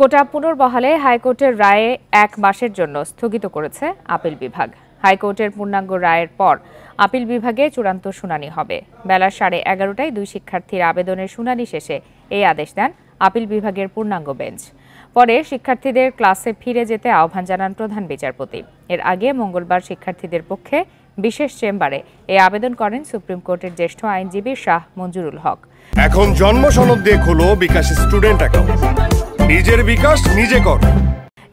কোটা পুনর্বহালে হাইকোর্টের রায়ে 1 মাসের জন্য স্থগিত করেছে আপিল বিভাগ। হাইকোর্টের পূর্ণাঙ্গ রায়ের পর আপিল বিভাগে চূড়ান্ত শুনানি হবে। বেলা 11:30টায় 2 শিক্ষার্থীর আবেদনের শুনানি শেষে এই আদেশ দেন আপিল বিভাগের পূর্ণাঙ্গ বেঞ্চ। পরে শিক্ষার্থীদের ক্লাসে ফিরে যেতে আহ্বান জানান প্রধান বিচারপতি। এর আগে মঙ্গলবার শিক্ষার্থীদের পক্ষে বিশেষ চেম্বারে এই আবেদন করেন সুপ্রিম কোর্টের জ্যেষ্ঠ আইনজীবী শাহ মঞ্জুরুল হক। এখন জন্ম সনদ দিয়ে খোলো বিকাশ স্টুডেন্ট অ্যাকাউন্ট। নিজের বিকাশ নিজে কর।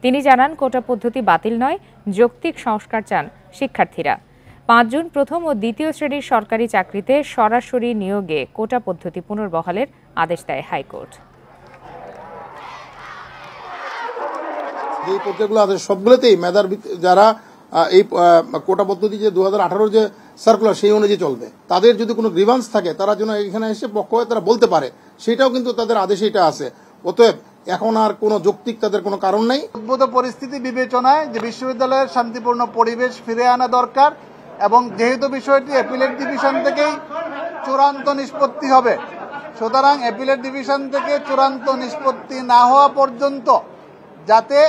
তিনি জানান, কোটা পদ্ধতি বাতিল নয়, যৌক্তিক সংস্কার চান শিক্ষার্থীরা। 5 জুন প্রথম ও দ্বিতীয় শ্রেণীর সরকারি চাকরিতে সরাসরি নিয়োগে কোটা পদ্ধতি পুনর্বহালের আদেশ দেয় হাইকোর্ট। যে প্রত্যেকগুলো আদেশ সবগুলোতেই মেধার যারা এই কোটা পদ্ধতি যে 2018 যে সার্কুলার সেই অনুযায়ী চলবে, তাদের যদি কোনো গ্রিভান্স থাকে তারা যেন এখানে এসে পক্ষ হয়ে তারা বলতে পারে, সেটাও কিন্তু তাদের আদেশে এটা আছে। অতএব এখন আর কোনো যৌক্তিক তাদের কোনো কারণ নেই। উদ্ভূত পরিস্থিতি বিবেচনায় যে বিশ্ববিদ্যালয়ের শান্তিপূর্ণ পরিবেশ ফিরে আনা দরকার এবং যেহেতু বিষয়টি অ্যাপিলেট ডিভিশন থেকেই চূড়ান্ত নিষ্পত্তি হবে, সুতরাং অ্যাপিলেট ডিভিশন থেকে চূড়ান্ত নিষ্পত্তি না হওয়া পর্যন্ত যাতে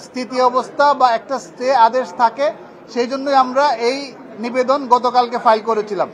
স্থিতি অবস্থা বা একটা স্টে আদেশ থাকে, সেই জন্যই আমরা এই নিবেদন গতকালকে ফাইল করেছিলাম।